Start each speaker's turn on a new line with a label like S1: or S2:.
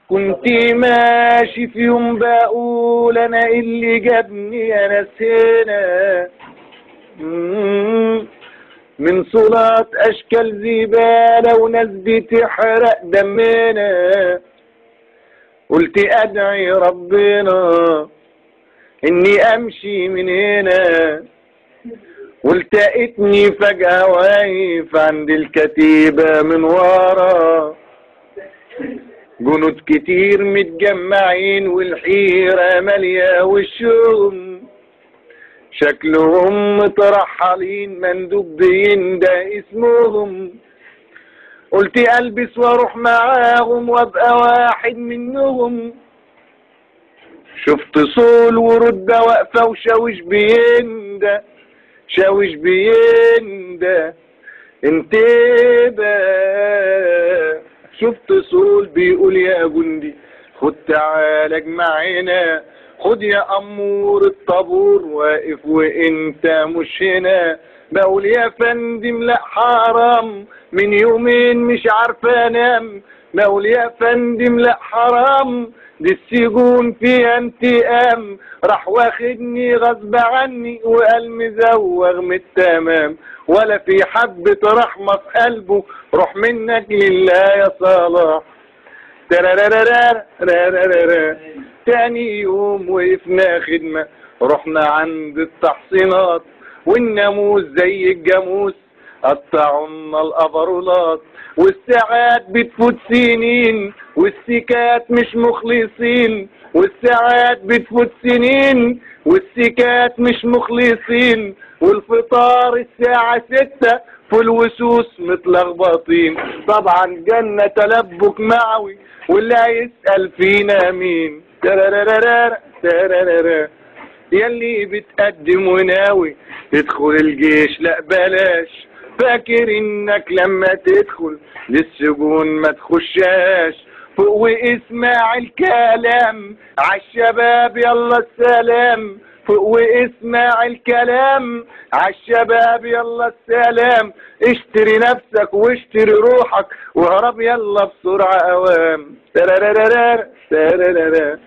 S1: كنت ماشي في يوم بقول انا اللي جابني انا هنا، من صلاة اشكال زبالة وناس بتحرق دمنا. قلت ادعي ربنا اني امشي من هنا، والتقيتني فجأة واقف عند الكتيبة من ورا، جنود كتير متجمعين والحيرة مالية وشهم، شكلهم مترحلين مندوب بيندى اسمهم. قلت البس واروح معاهم وابقى واحد منهم، شفت صول ورده واقفه وشاوش بيندى، شاوش بيندى انتبه. شفت صول بيقول يا جندي خد تعالى اجمعنا، خد يا امور الطابور واقف وانت مش هنا. بقول يا فندم لا حرام من يومين مش عارفه انام، بقول يا فندم لا حرام دي السجون فيها انتقام. راح واخدني غصب عني وقال مزوغ من التمام، ولا في حبة رحمة في قلبه روح منك لله يا صلاح. ترارارارارارارارا. تاني يوم وقفنا خدمة رحنا عند التحصينات، والناموس زي الجاموس قطعونا الافرولات، والساعات بتفوت سنين والسكات مش مخلصين، والساعات بتفوت سنين والسكات مش مخلصين، والفطار الساعة 6 في الوسوس متلخبطين. طبعا جنة تلبك معوي واللي هيسأل فينا مين. ترارارارا ترارارا. ياللي بتقدم وناوي تدخل الجيش لا بلاش، فاكر انك لما تدخل للسجون ما تخشاش. فوق واسمع الكلام عالشباب يلا السلام، فوق واسمع الكلام عالشباب يلا السلام. اشتري نفسك واشتري روحك وهرب يلا بسرعة اوام. ترارارارا ترارارا.